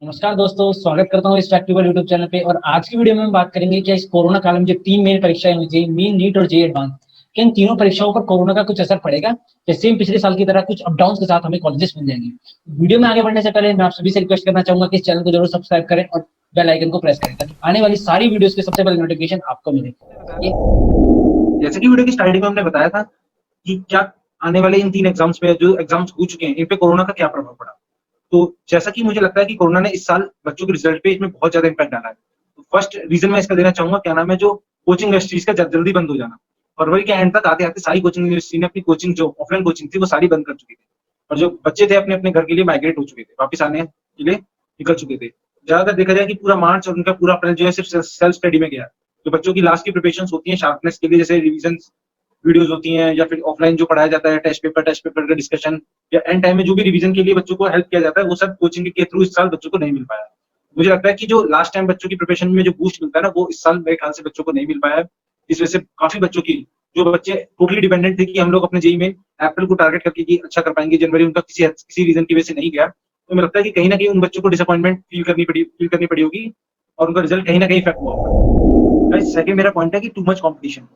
नमस्कार दोस्तों, स्वागत करता हूँ इस फैक्टिबल यूट्यूब चैनल पे। और आज की वीडियो में हम बात करेंगे कि इस कोरोना काल में जो 3 मेन परीक्षाएं हुई थी, मेन, नीट और जेईई एडवांस, क्या इन तीनों परीक्षाओं पर कोरोना का कुछ असर पड़ेगा या सेम पिछले साल की तरह कुछ अप डाउन के साथ हमें कॉलेजेस मिल जाएंगे। वीडियो में आगे बढ़ने से पहले मैं आप सभी से रिक्वेस्ट करना चाहूंगा कि इस चैनल को जरूर सब्सक्राइब करें और बेल आइकन को प्रेस करें ताकि आने वाली सारी वीडियोस के सबसे पहले नोटिफिकेशन आपको मिले। जैसे कि वीडियो की स्टार्टिंग में हमने बताया था कि क्या आने वाले इन 3 एग्जाम्स में जो एग्जाम्स हो चुके हैं, इन पे कोरोना का क्या प्रभाव पड़ा। तो जैसा कि मुझे लगता है कि कोरोना ने इस साल बच्चों के रिजल्ट पे इसमें बहुत ज्यादा इम्पैक्ट डाला है। तो फर्स्ट रीजन मैं इसका देना चाहूंगा, क्या नाम है, जो कोचिंग इंडस्ट्रीज का जल्दी बंद हो जाना। फरवरी के एंड तक आते आते सारी कोचिंग यूनिवर्सिटी ने अपनी कोचिंग, जो ऑफलाइन कोचिंग थी, वो सारी बंद कर चुकी थी। और जो बच्चे थे अपने अपने घर के लिए माइग्रेट हो चुके थे, वापिस आने के लिए निकल चुके थे। ज्यादातर देखा जाए कि पूरा मार्च और उनका पूरा अप्रैल जो है सिर्फ सेल्फ स्टडी में गया। जो बच्चों की लास्ट की प्रिपरेशन होती है शार्पनेस के लिए, जैसे रिविजन वीडियोस होती हैं या फिर ऑफलाइन जो पढ़ाया जाता है, टेस्ट पेपर का डिस्कशन, या एंड टाइम में जो भी रिवीजन के लिए बच्चों को हेल्प किया जाता है, वो सब कोचिंग के थ्रू इस साल बच्चों को नहीं मिल पाया। मुझे लगता है कि जो लास्ट टाइम बच्चों की प्रिपरेशन में जो बूस्ट मिलता है ना, वो इस साल मेरे ख्याल से बच्चों को नहीं मिल पाया है। इस वजह से काफी बच्चों की, जो बच्चे टोटली डिपेंडेंट थे कि हम लोग अपने जेईई में अप्रैल को टारगेट करके कि अच्छा कर पाएंगे, जनवरी उनका किसी रीजन की वजह से नहीं गया, तो मुझे लगता है कि कहीं ना कहीं उन बच्चों को डिसअपॉइंटमेंट फील करनी पड़ी होगी और उनका रिजल्ट कहीं ना कहीं इफेक्ट हुआ होगा। सेकंड मेरा पॉइंट है कि टू मच कॉम्पिटिशन।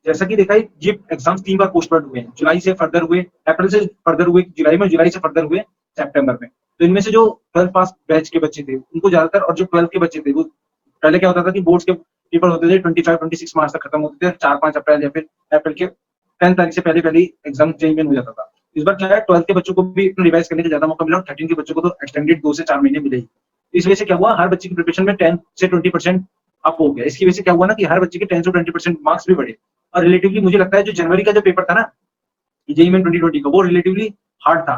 जैसा कि देखा है, ये एग्जाम्स 3 बार पोस्टपोन्ड हुए हैं। जुलाई से फर्दर हुए, अप्रैल से फर्दर हुए जुलाई में, जुलाई से फर्दर हुए सितंबर में। तो इनमें से जो 12 पास बैच के बच्चे थे उनको ज्यादातर, और जो 12 के बच्चे थे, वो पहले क्या होता था कि बोर्ड्स के पेपर होते थे 25-26 मार्च तक खत्म होते थे, 4-5 अप्रैल या फिर अप्रैल के 10 तारीख से पहले पहले एग्जाम चेंज हो जाता था। इस बार क्या है, 12 के बच्चों को भी रिवाइज करने का ज्यादा मौका मिला और 13 के बच्चों को तो एक्सटेंडेड 2 से 4 महीने मिले ही। इस वजह से क्या हुआ, हर बच्चे की प्रिपरेशन में 10 से 20% अप हो गया। इसकी वजह से क्या हुआ ना, कि हर बच्चे के 10 से 20% मार्क्स भी बढ़े। और रिलेटिवली मुझे लगता है जो जनवरी का जो पेपर था ना, जेईई में 2020 का, वो रिलेटिवली हार्ड था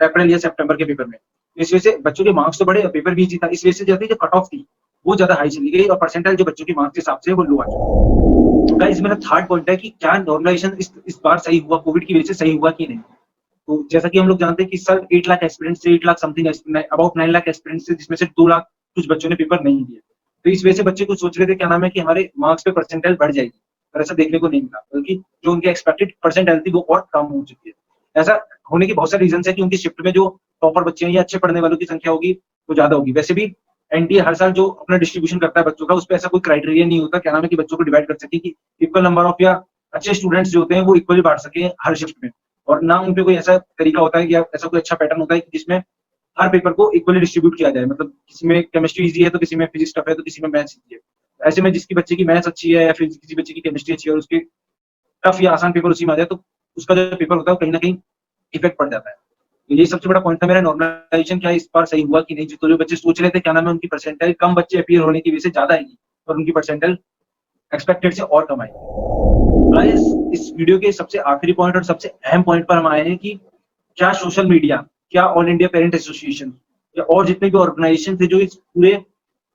अप्रैल या सितंबर के पेपर में। इस वजह से बच्चों के मार्क्स तो बढ़े और पेपर भी इजी था। इस वजह से जो कट ऑफ थी वो ज्यादा हाई चली गई और परसेंटाइल जो बच्चों के मार्क्स के हिसाब से वो लो आ चुका। तो गाइस, मेरा थर्ड पॉइंट है कि क्या नॉर्मलाइजेशन इस बार सही हुआ, कोविड की वजह से सही हुआ कि नहीं। तो जैसा कि हम लोग जानते हैं कि इस साल 8 लाख एस्पिरेंट्स से 8 lakh something, about 9 lakh aspirants से, जिसमें से 2 लाख कुछ बच्चों ने पेपर नहीं दिए। तो इस वजह से बच्चे कुछ सोच रहे थे, क्या नाम है, कि हमारे मार्क्स पे परसेंटाइल बढ़ जाएगी, पर ऐसा देखने को नहीं मिला, बल्कि जो उनकी एक्सपेक्टेड परसेंटाइल थी वो और कम हो चुकी है। ऐसा होने के बहुत सारे रीजन है कि उनकी शिफ्ट में जो टॉपर बच्चे हैं या अच्छे पढ़ने वालों की संख्या होगी वो ज्यादा होगी। वैसे भी एनटीए हर साल जो अपना डिस्ट्रीब्यूशन करता है बच्चों का, उस पर ऐसा कोई क्राइटेरिया नहीं होता, क्या नाम है, कि बच्चों को डिवाइड कर सके कि इक्वल नंबर ऑफ, या अच्छे स्टूडेंट्स जो होते हैं वो इक्वली बांट सके हर शिफ्ट में। और ना उन पे कोई ऐसा तरीका होता है या ऐसा कोई अच्छा पैटर्न होता है जिसमें हर पेपर को इक्वली डिस्ट्रीब्यूट किया जाए। मतलब किसी में केमिस्ट्री इजी है तो किसी में फिजिक्स टफ है तो किसी में मैथ्स इजी है। ऐसे में जिसकी बच्चे की मैथ्स अच्छी है या फिर किसी बच्चे की केमिस्ट्री अच्छी है और उसके टफ या आसान पेपर उसी में आ जाए, तो उसका जो पेपर होता है कहीं ना कहीं इफेक्ट पड़ जाता है। तो ये सबसे बड़ा पॉइंट था मेरा, नॉर्मलाइजेशन क्या इस बार सही हुआ कि नहीं। तो जो बच्चे सोच रहे थे, क्या नाम है, उनकी परसेंटाइल कम बच्चे अपीयर होने की वजह से ज्यादा आएगी और उनकी परसेंटाइल एक्सपेक्टेड से और कम आएगी। इस वीडियो के सबसे आखिरी पॉइंट और सबसे अहम पॉइंट पर हम आए हैं कि क्या सोशल मीडिया, क्या ऑल इंडिया पेरेंट एसोसिएशन या और जितने भी ऑर्गेनाइजेशन थे जो इस पूरे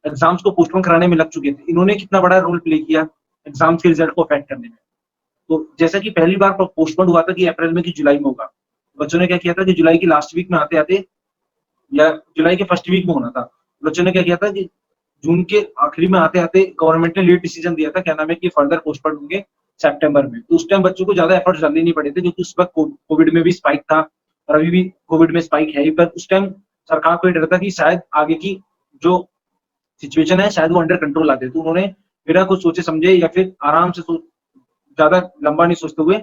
एग्जाम्स को पोस्टपोन कराने में लग चुके थे, इन्होंने कितना बड़ा रोल प्ले किया एग्जाम्स के रिजल्ट को अफेक्ट करने में। तो जैसा कि पहली बार पोस्टपोन हुआ था कि अप्रैल में कि जुलाई में होगा, बच्चों ने क्या किया था कि जुलाई की लास्ट वीक में आते आते या जुलाई के फर्स्ट वीक में होना था, बच्चों ने क्या किया था कि जून के आखिरी में आते आते गवर्नमेंट ने लेट डिसीजन दिया था, क्या नाम है, कि फर्दर पोस्टपोन होंगे सितंबर में। तो उस टाइम बच्चों को ज्यादा एफर्ट्स डालने नहीं पड़े थे, क्योंकि उस वक्त कोविड में भी स्पाइक था और अभी भी कोविड में स्पाइक है ही। पर उस टाइम सरकार को ये डर था कि शायद आगे की जो सिचुएशन है शायद वो अंडर कंट्रोल आ जाए। तो उन्होंने बिना कुछ सोचे समझे या फिर आराम से ज्यादा लंबा नहीं सोचते हुए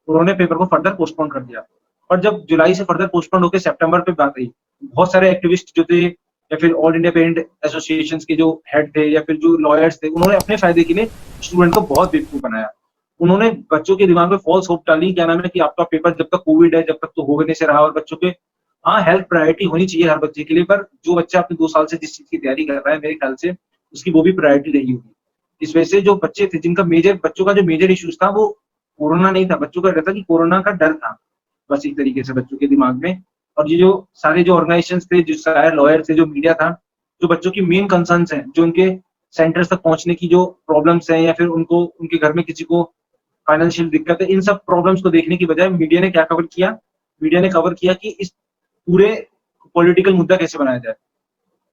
उन्होंने पेपर को फर्दर पोस्टपोन कर दिया। और जब जुलाई से फर्दर पोस्टपोन होकर सितंबर पे बात आई, बहुत सारे एक्टिविस्ट जो थे या फिर ऑल इंडिया पेरेंट एसोसिएशन के जो हेड थे या फिर जो लॉयर्स थे, उन्होंने अपने फायदे के लिए स्टूडेंट को बहुत बेवकूफ बनाया। उन्होंने बच्चों के दिमाग में फॉल्स होप डाली, क्या नाम है, कि आपका पेपर जब तक कोविड है जब तक तो होने से रहा, और बच्चों के, हाँ, हेल्थ प्रायोरिटी होनी चाहिए हर बच्चे के लिए, पर जो बच्चा अपने 2 साल से जिस चीज की तैयारी कर रहा है, मेरे ख्याल से उसकी वो भी प्रायोरिटी रही होगी। इस वजह से जो बच्चे थे जिनका बच्चों का जो मेजर इश्यूज था वो कोरोना नहीं था, बच्चों का रहता कि कोरोना का डर था, बस एक तरीके से बच्चों के दिमाग में। और ये जो सारे जो ऑर्गेनाइजेशन थे, जो सारे लॉयर थे, जो मीडिया था, जो बच्चों की मेन कंसर्न्स हैं, जो उनके सेंटर्स तक पहुंचने की जो प्रॉब्लम्स हैं या फिर उनको उनके घर में किसी को फाइनेंशियल दिक्कत है, इन सब प्रॉब्लम्स को देखने की बजाय मीडिया ने क्या कवर किया, मीडिया ने कवर किया कि इस पूरे पॉलिटिकल मुद्दा कैसे बनाया जाए।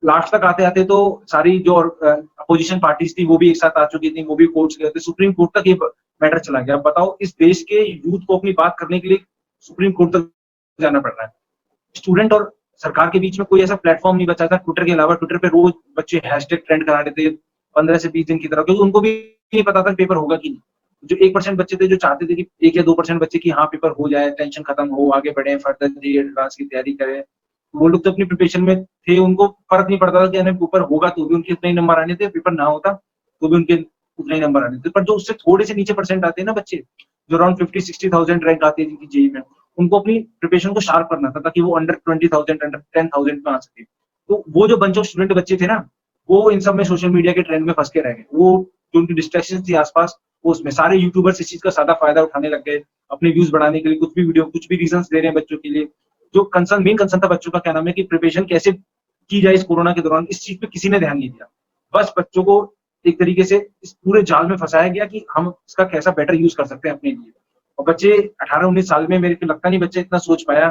लास्ट तक आते आते तो सारी जो अपोजिशन पार्टीज थी वो भी एक साथ आ चुकी थी, वो भी कोर्ट्स गए थे, सुप्रीम कोर्ट तक ये मैटर चला गया। अब बताओ, इस देश के यूथ को अपनी बात करने के लिए सुप्रीम कोर्ट तक जाना पड़ रहा है। स्टूडेंट और सरकार के बीच में कोई ऐसा प्लेटफॉर्म नहीं बचा था ट्विटर के अलावा। ट्विटर पे रोज बच्चे हैशटैग ट्रेंड करा रहे थे 15 से 20 दिन की तरह, क्योंकि उनको भी नहीं पता था पेपर होगा कि नहीं। जो 1% बच्चे थे जो चाहते थे कि 1 या 2% बच्चे की हाँ पेपर हो जाए, टेंशन खत्म हो, आगे बढ़े, फर्दर जेईई एडवांस की तैयारी करें। वो लोग तो अपनी प्रिपरेशन में थे, उनको फर्क नहीं पड़ता था कि हमें पेपर होगा तो भी उनके उतने ही नंबर आने थे, पेपर ना होता तो भी उनके उतने ही नंबर आने थे। पर जो उससे थोड़े से नीचे परसेंट आते हैं ना बच्चे, जो अराउंड 50-60,000 रैंक आती है जिनकी जेईई में, उनको अपनी प्रिपरेशन को शार्प करना था ताकि वो अंडर 20,000 अंडर 10,000 में आ सके। तो वो जो बंच ऑफ स्टूडेंट बच्चे थे ना, वो इन सब में सोशल मीडिया के ट्रेंड में फंस के रह गए। वो जो उनकी डिस्ट्रैक्शन थी आसपास, वो उसमें सारे यूट्यूबर्स इस चीज का ज्यादा फायदा उठाने लग गए, अपने व्यूज बढ़ाने के लिए कुछ भी वीडियो, कुछ भी रीजंस दे रहे हैं बच्चों के लिए। जो कंसर्न, मेन कंसर्न था बच्चों का, क्या नाम है, कि प्रिपरेशन कैसे की जाए इस कोरोना के दौरान, इस चीज पे किसी ने ध्यान नहीं दिया। बस बच्चों को एक तरीके से इस पूरे जाल में फंसाया गया कि हम इसका कैसा बेटर यूज कर सकते हैं अपने लिए। और बच्चे 18-19 साल में, मेरे को लगता नहीं बच्चे इतना सोच पाया।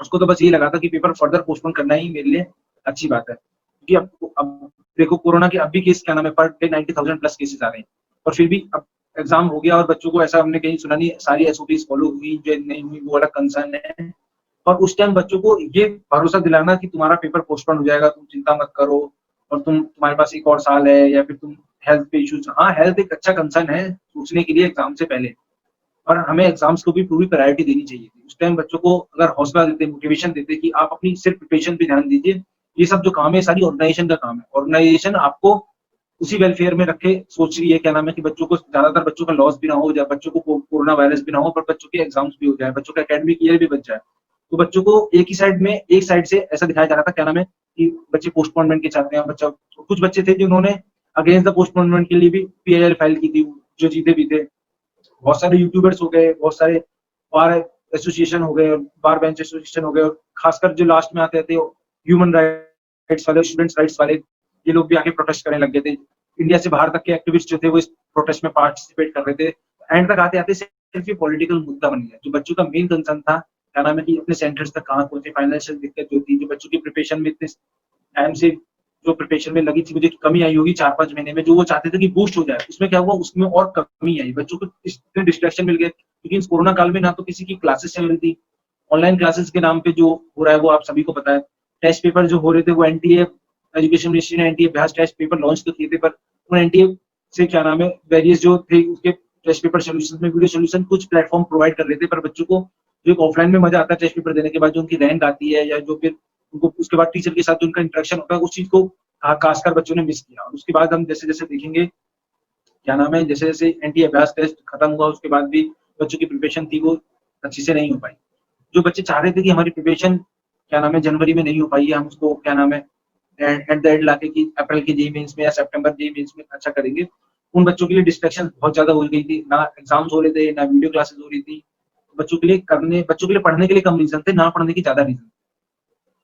उसको तो बस यही लगा था कि पेपर फर्दर पोस्टपोन करना ही मेरे लिए अच्छी बात है, क्योंकि अब देखो कोरोना के अब भी केस, क्या नाम है, पर डे 90,000 प्लस केसेस आ रहे हैं, और फिर भी अब एग्जाम हो गया और बच्चों को ऐसा हमने कहीं सुना नहीं, सारी एसओपीज फॉलो हुई, जो नहीं हुई वो अलग कंसर्न है। और उस टाइम बच्चों को ये भरोसा दिलाना कि तुम्हारा पेपर पोस्टपोन हो जाएगा, तुम चिंता मत करो, और तुम्हारे पास एक और साल है, या फिर तुम हेल्थ पे इश्यूज, हाँ हेल्थ एक अच्छा कंसर्न है सोचने के लिए एग्जाम से पहले, और हमें एग्जाम्स को भी पूरी प्रायोरिटी देनी चाहिए थी। उस टाइम बच्चों को अगर हौसला देते, मोटिवेशन देते कि आप अपनी सिर्फ प्रिपरेशन पे ध्यान दीजिए, ये सब जो काम है सारी ऑर्गेनाइजेशन का काम है, ऑर्गेनाइजेशन आपको उसी वेलफेयर में रखे सोच रही है, क्या नाम है, कि बच्चों को, ज्यादातर बच्चों का लॉस भी ना हो जाए, बच्चों को कोरोना वायरस भी ना हो, पर बच्चों के एग्जाम्स भी हो जाए, बच्चों का एकेडमिक ईयर भी बच जाए। तो बच्चों को एक ही साइड में, एक साइड से ऐसा दिखाया जा रहा था, क्या नाम है, कि बच्चे पोस्टपोनमेंट के चाहते हैं। बच्चा, कुछ बच्चे थे जिन्होंने अगेंस्ट द पोस्टपोनमेंट के लिए भी पीआईएल फाइल की थी, जो जीते भी थे। बहुत सारे यूट्यूबर्स हो गए, बहुत सारे बार एसोसिएशन हो गए, बार बेंच एसोसिएशन हो गए, और खासकर जो लास्ट में आते थे ह्यूमन राइट्स वाले, स्टूडेंट्स राइट्स वाले, ये लोग भी आके प्रोटेस्ट करने लग गए थे। इंडिया से बाहर तक के एक्टिविस्ट जो थे वो इस प्रोटेस्ट में पार्टिसिपेट कर रहे थे। एंड तक आते आते सिर्फ ये पॉलिटिकल मुद्दा बन गया। जो बच्चों का मेन कंसर्न था, क्या नाम है, कि अपने सेंटर्स तक कहाँ पहुंचे, फाइनेंशियल दिक्कत जो थी, जो बच्चों की प्रिपरेशन में इतने टाइम से, जो प्रिपरेशन में लगी थी, मुझे कमी आई होगी 4-5 महीने में, जो वो चाहते थे कि बूस्ट हो जाए, उसमें क्या हुआ, उसमें और कमी आई। बच्चों को इतने डिस्ट्रैक्शन मिल गए, क्योंकि इस कोरोना काल में ना तो किसी की क्लासेस चल रही थी, ऑनलाइन क्लासेस के नाम पे जो हो रहा है वो आप सभी को पता है। टेस्ट पेपर जो हो रहे थे वो एनटीए, एजुकेशन मिनिस्ट्री ने एनटीए अभ्यास टेस्ट पेपर लॉन्च तो किए थे, पर उन एनटीए से, क्या नाम है, वेरियस जो थे उसके टेस्ट पेपर सोल्यूशन में वीडियो सोल्यूशन कुछ प्लेटफॉर्म प्रोवाइड कर रहे थे, पर बच्चों को जो एक ऑफलाइन में मजा आता है टेस्ट पेपर देने के बाद, जो उनकी रैंक आती है, या जो फिर उनको उसके बाद टीचर के साथ जो उनका इंटरेक्शन होता है, उस चीज को खासकर बच्चों ने मिस किया। और उसके बाद हम जैसे जैसे देखेंगे, क्या नाम है, जैसे जैसे एनटीए अभ्यास टेस्ट खत्म हुआ, उसके बाद भी बच्चों की प्रिपरेशन थी वो अच्छी से नहीं हो पाई। जो बच्चे चाह रहे थे कि हमारी प्रिपरेशन, क्या नाम है, जनवरी में नहीं हो पाई है, हम उसको, क्या नाम है, एट द एंड लाके कि अप्रैल के जेईई मेंस में या सितंबर जेईई मेंस में अच्छा करेंगे, उन बच्चों के लिए डिस्ट्रैक्शन बहुत ज्यादा हो गई थी। ना एग्जाम्स हो रहे थे, ना वीडियो क्लासेस हो रही थी। बच्चों के लिए पढ़ने के लिए कम रीजन थे, ना पढ़ने की ज्यादा रीजन।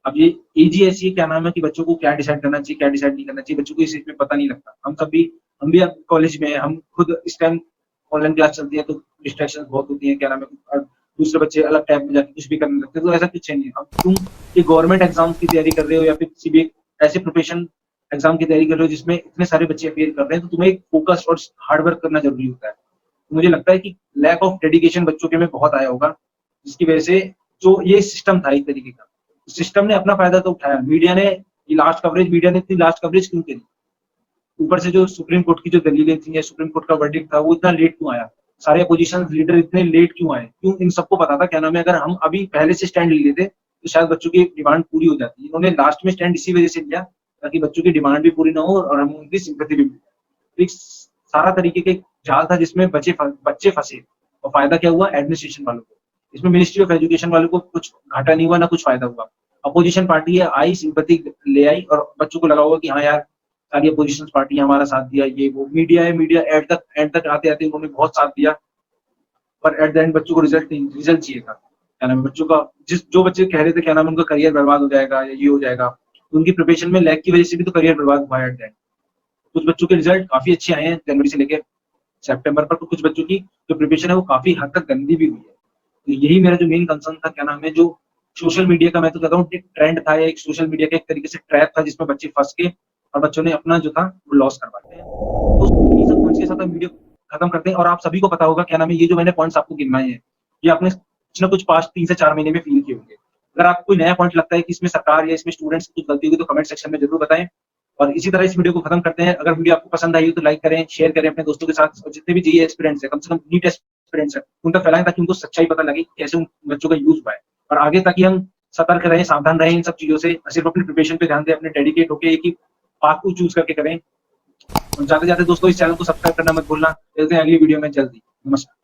अब ये एज ही ऐसी है, क्या नाम है, कि बच्चों को क्या डिसाइड करना चाहिए, क्या डिसाइड नहीं करना चाहिए, बच्चों को इस चीज में पता नहीं लगता। हम भी अब कॉलेज में हैं, हम खुद इस टाइम ऑनलाइन क्लास चलती है तो डिस्ट्रैक्शन बहुत होती है, क्या नाम है, और दूसरे बच्चे अलग टाइम में जाके कुछ भी करने लगते हैं, तो ऐसा कुछ नहीं है। अब तुम ये गवर्नमेंट एग्जाम की तैयारी कर रहे हो, या फिर किसी भी ऐसे प्रिपरेशन एग्जाम की तैयारी कर रहे हो जिसमें इतने सारे बच्चे अपियर कर रहे हैं, तो तुम्हें एक फोकस और हार्ड वर्क करना जरूरी होता है। तो मुझे लगता है कि लैक ऑफ डेडिकेशन बच्चों के में बहुत आया होगा, जिसकी वजह से जो ये सिस्टम था एक तरीके का, सिस्टम ने अपना फायदा तो उठाया। मीडिया ने इतनी लास्ट कवरेज क्यों करी? ऊपर से जो सुप्रीम कोर्ट की जो दलीलें थी, या सुप्रीम कोर्ट का वर्डिक्ट था, वो इतना लेट क्यों आया? सारे अपोजिशन लीडर इतने लेट क्यों आए? क्यों? इन सबको पता था, क्या नाम है, अगर हम अभी पहले से स्टैंड ले लेते तो शायद बच्चों की डिमांड पूरी हो जाती। इन्होंने लास्ट में स्टैंड इसी वजह से लिया ताकि बच्चों की डिमांड भी पूरी ना हो और हम उनकी सिंपैथी भी मिले। एक सारा तरीके के जाल था जिसमें बच्चे फंसे, और फायदा क्या हुआ? एडमिनिस्ट्रेशन वालों को। इसमें मिनिस्ट्री ऑफ एजुकेशन वालों को कुछ घाटा नहीं हुआ, ना कुछ फायदा हुआ। अपोजिशन पार्टी है, आई, सिंपैथी ले आई, और बच्चों को लगा होगा कि हाँ यार, सारी अपोजिशन पार्टी हमारा साथ दिया, ये वो। मीडिया है, मीडिया एंड तक आते आते उन्होंने बहुत साथ दिया, पर एट द एंड बच्चों को रिजल्ट चाहिए था। क्या नाम है, बच्चों का जो बच्चे कह रहे थे, क्या नाम है, उनका करियर बर्बाद हो जाएगा या ये हो जाएगा, तो उनकी प्रिपरेशन में लैग की वजह से भी तो करियर बर्बाद हुआ है एट द एंड। कुछ बच्चों के रिजल्ट काफी अच्छे आए हैं जनवरी से लेकर सितंबर पर, तो कुछ बच्चों की जो प्रिपरेशन है वो काफी हद तक गंदी भी हुई है। तो यही मेरा जो मेन कंसर्न था, क्या नाम है, जो सोशल मीडिया का, मैं तो कहता हूँ एक ट्रेंड था, एक सोशल मीडिया का एक तरीके से ट्रैप था, जिसमें बच्चे फंस के और बच्चों ने अपना जो था वो लॉस करवाते हैं। तो इन्हीं सब पॉइंट्स के साथ हम वीडियो खत्म करते हैं। और आप सभी को पता होगा, क्या नाम है, ये जो मैंने पॉइंट्स आपको गिनवाए हैं, ये आपने कुछ ना कुछ पास्ट 3 से 4 महीने में फील किए होंगे। अगर आपको कोई नया पॉइंट लगता है कि इसमें सरकार या इसमें स्टूडेंट्स की कुछ गलती होगी तो कमेंट सेक्शन में जरूर बताएं। और इसी तरह इस वीडियो को खत्म करते हैं। अगर वीडियो आपको पसंद आई हो तो लाइक करें, शेयर करें अपने दोस्तों के साथ, और जितने भी जेईई एस्पिरेंट्स हैं, कम से कम नीट एस्पिरेंट्स हैं, उन तक फैलाएं ताकि उनको सच्चाई पता लगे कैसे उन बच्चों का यूज हुआ है। और आगे तक हम सतर्क रहें, सावधान रहें इन सब चीजों से, सिर्फ अपनी प्रिपरेशन पे ध्यान दें, अपने डेडिकेट होकर एक ही पाथ को चूज करके करें। और जाते जाते दोस्तों इस चैनल को सब्सक्राइब करना मत भूलना। मिलते हैं अगली वीडियो में जल्दी। नमस्कार।